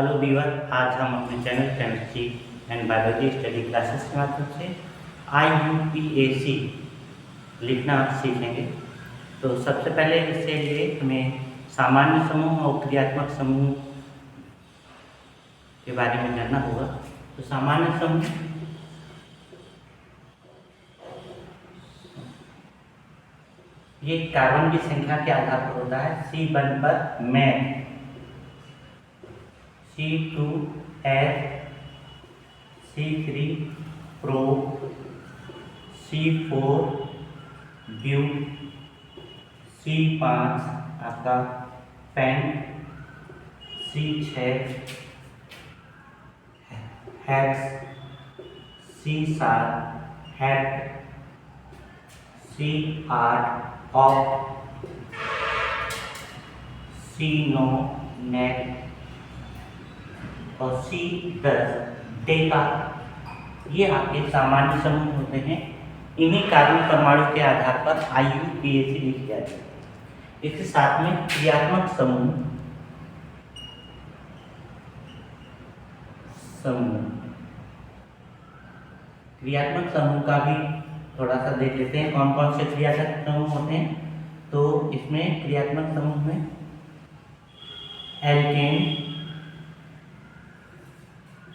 Hello Weaver, आज हम अपने channel chemistry and biology study classes के माध्यम से IUPAC लिखना सीखेंगे। तो सबसे पहले इससे लिए हमें सामान्य समूह और क्रियात्मक समूह के बारे में जानना होगा। तो सामान्य समूह ये कार्बन की संख्या के आधार पर होता है। C1 पर मैथ, C2 एथ, C3 pro, C4 but, C5 आपका pent, C6 hex, C7 hept, C8 oct, C9 नेट और C10 डेका। ये आपके सामान्य समूह होते हैं। इन्हीं कार्बन परमाणु के आधार पर IUPAC लिखी जाती है। इसके साथ में क्रियात्मक समूह क्रियात्मक समूह का भी थोड़ा सा देख लेते हैं, कौन कौन से क्रियात्मक समूह होते हैं। तो इसमें क्रियात्मक समूह में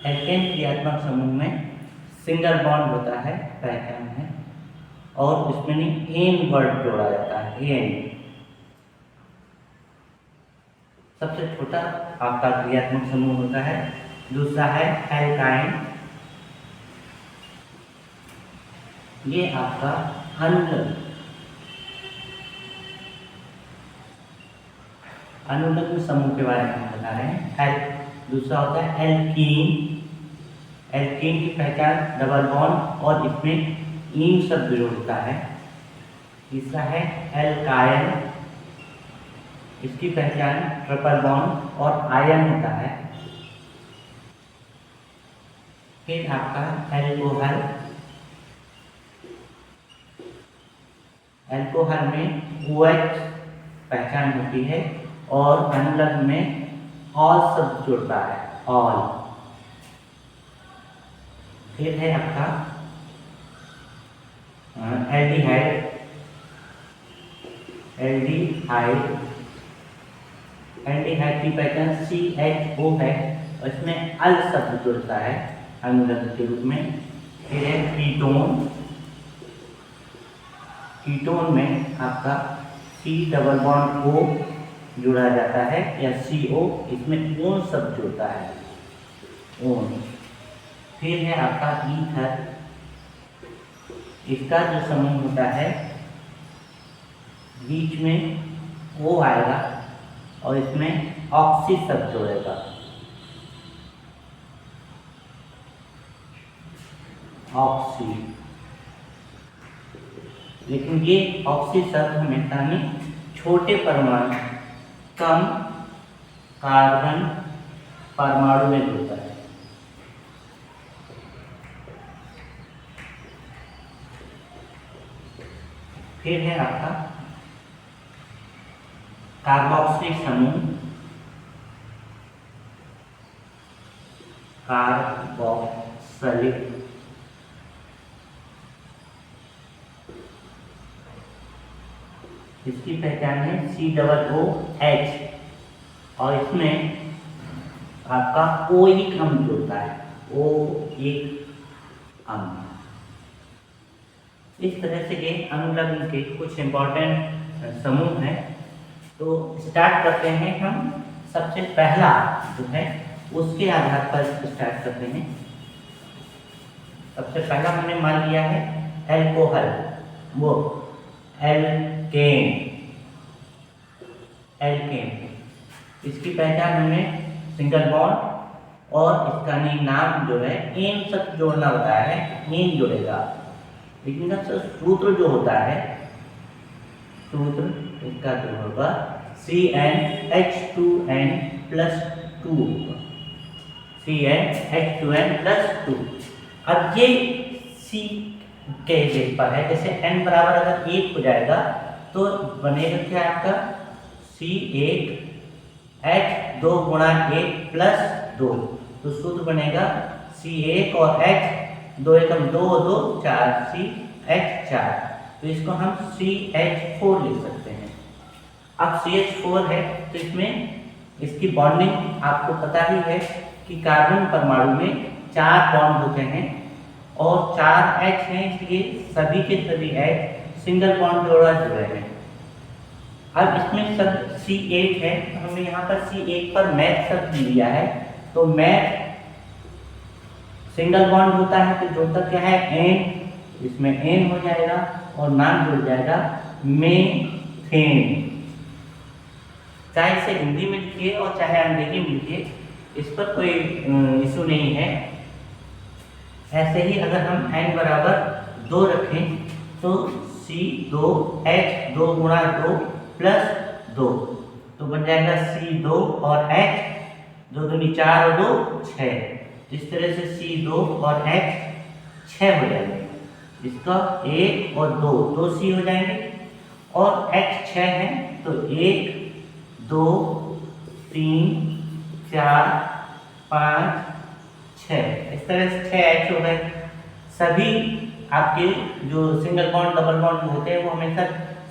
एल्केन क्रियात्मक समूह में सिंगल बॉन्ड होता है, पहचान है, और उसमें नहीं एन वर्ड जोड़ा जाता है। एन सबसे छोटा आपका क्रियात्मक समूह होता है। दूसरा है एल्काइन, ये आपका अनुलग्न समूह के बारे में हम बता रहे हैं। दूसरा होता है एल्कीन की पहचान डबल बॉन्ड और इसमें इन शब्द जोड़ता है। तीसरा है एल्काइन, इसकी पहचान ट्रिपल बॉन्ड और आयन होता है। फिर आपका एल्कोहल में OH पहचान होती है और अनुलग्न में ऑल शब्द जुड़ता है, ऑल। फिर है आपका एल्डिहाइड की पहचान CHO है और इसमें अल शब्द जुड़ता है अनुलग्न के रूप में। फिर है कीटोन में आपका C डबल बॉन्ड O जुड़ा जाता है या CO, इसमें ओन शब्द जुड़ता है, ओन। फिर है आपका ईथर, इसका जो समूह होता है बीच में O आएगा और इसमें ऑक्सी शब्द जोड़ेगा, ऑक्सी। लेकिन ये ऑक्सी शब्द हमेशा नहीं छोटे परमाणु, कम कार्बन परमाणु में जुड़ता है। फिर है आपका कार्बोक्सिलिक समूह, कार्बोक्सिलिक, इसकी पहचान है COOH और इसमें आपका ओइक अम्ल जुड़ता है, ओइक अम्ल। इस तरह से ये अनुलग्न के कुछ इम्पोर्टेंट समूह हैं। तो स्टार्ट करते हैं हम। सबसे पहला जो है उसके आधार पर स्टार्ट करते हैं। सबसे पहला हमने मान लिया है एल्कोहल, वो एल्केन। इसकी पहचान हमें सिंगल बॉन्ड और इसका नाम जो है एन शब्द जोड़ना बताया है, एन जुड़ेगा। लेकिन सूत्र जो होता है, सूत्र इसका जो होगा CnH2n+2, CnH2n+2। अब ये C के बेस पर है, जैसे n बराबर अगर 1 हो जाएगा तो बनेगा क्या आपका C1H2 गुणा 1 प्लस 2, तो सूत्र बनेगा C1 और H 2 एकम 2 2 4 CH4, तो इसको हम CH4 लिख सकते हैं। अब CH4 है तो इसमें इसकी बॉन्डिंग आपको पता ही है कि कार्बन परमाणु में 4 बॉन्ड होते हैं और 4 H हैं, इसलिए सभी के सभी H सिंगल बॉन्ड द्वारा जुड़े हैं। अब इसमें शब्द C8 है, तो हमने यहाँ पर C8 पर मैथ शब्द लिया है, तो मैथ सिंगल बॉन्ड होता है तो जोड़ता क्या है एन, इसमें एन हो जाएगा और नाम जुड़ जाएगा मेथेन। चाहे इसे हिंदी में लिखिए और चाहे अंग्रेजी में लिखिए, इस पर कोई इशू नहीं है। ऐसे ही अगर हम n बराबर 2 रखें तो C2H 2 गुणा 2 प्लस 2, तो बन जाएगा C2 और H 2 दूनी 4 और 2 6। इस तरह से C2 और H 6 हो जाएंगे, इसका 1 और 2 2 C हो जाएंगे और H 6 है तो 1 2 3 4 5 6, इस तरह से 6 H हो गए। सभी आपके जो सिंगल बॉन्ड डबल बॉन्ड होते हैं वो हमेशा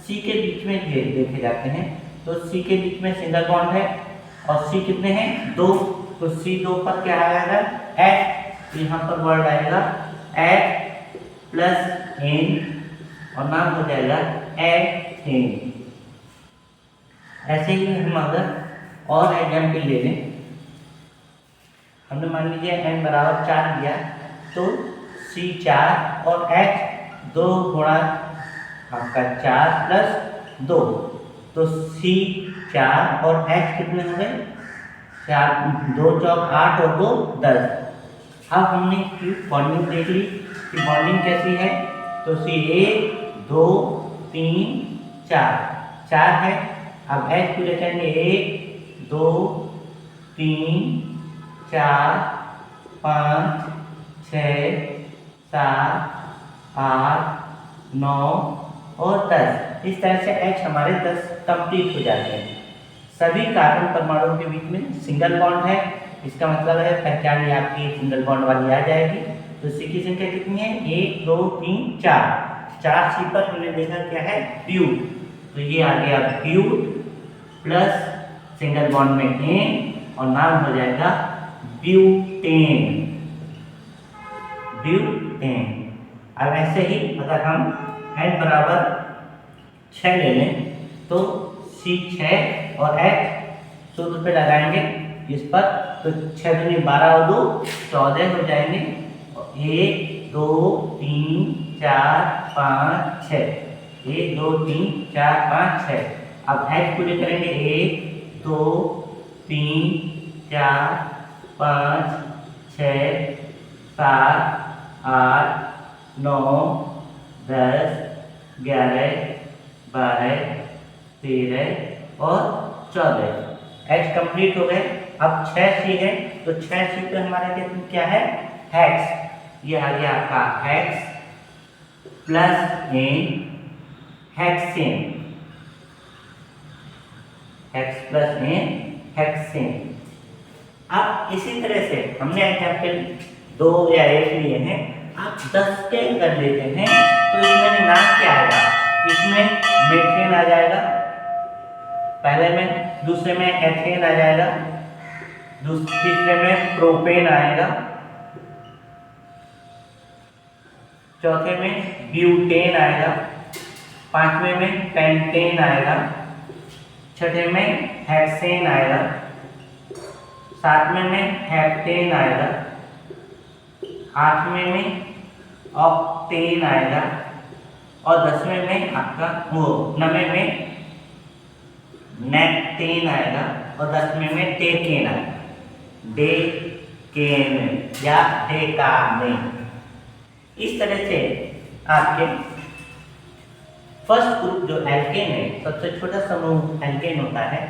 C के बीच में देखे जाते हैं, तो C के बीच में सिंगल बॉन्ड है और C कितने हैं 2, तो C2 पर क्या आएगा H, यहाँ पर वर्ड आएगा H प्लस N और नाम हो जाएगा एथेन। ऐसे ही हम अगर और एग्जाम्पल ले लें, हमने मान लीजिए n बराबर 4 लिया तो C4 और H 2 गुणा आपका 4 प्लस 2, तो C4 और H कितने हो गए 4 2 चौक 8 और 2 10। अब हमने इसकी बॉन्डिंग देख ली कि बॉन्डिंग कैसी है, तो C1 2 3 4 है। अब H को लिखेंगे 1 2 3 4 5 6 7 8 9 और 10। इस तरह से H हमारे 10 कंप्लीट हो जाते हैं। सभी कार्बन परमाणुओं के बीच में सिंगल बॉन्ड है, इसका मतलब है पहचान आपकी सिंगल बॉन्ड वाली आ जाएगी। तो C की संख्या कितनी है 1 2 3 4 C पर हमने देखा क्या है ब्यूट, तो ये आ गया ब्यूट प्लस सिंगल बॉन्ड में N और नाम हो जाएगा ब्यूटेन। अब ऐसे ही अगर हम n बराबर 6 ले लें तो C6 और H सूत्र पे लगाएंगे इस पर, तो 6 दूनी 12 और 2 14 हो जाएंगे। 1 2 3 4 5 6 1 2 3 4 5 6। अब H पूरे करेंगे 1 2 3 4 5 6 7 8 9 10 11 12 13 और 14। H कंप्लीट हो गए। अब 6C है तो 6C पे हमारे क्या है हेक्स, ये आ गया आपका hex plus N hexane, hex plus N hexane. अब इसी तरह से हमने एग्जाम्पल 2 या 1 लिए हैं, आप 10 के कर लेते हैं तो इसमें नाम क्या आएगा, इसमें मेथेन आ जाएगा पहले में, दूसरे में एथेन आ जाएगा, तीसरे में प्रोपेन आएगा, चौथे में ब्यूटेन आएगा, पांचवें में पेंटेन आएगा, छठे में हेक्सेन आएगा, सातवें में हेप्टेन आएगा, आठवें में ऑक्टेन आएगा और 10वें में आपका नवें में नेक्टेन आएगा और 10वें में टेकेन आएगा, डेकेन या डेकानेन। इस तरह से आपके फर्स्ट ग्रुप जो एल्केन है, सबसे छोटा समूह एल्केन होता है।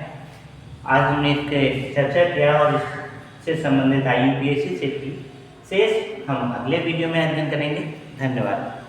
आज हमने इसके चर्चा किया और इससे संबंधित IUPAC से शेष हम अगले वीडियो में अध्ययन करेंगे। धन्यवाद।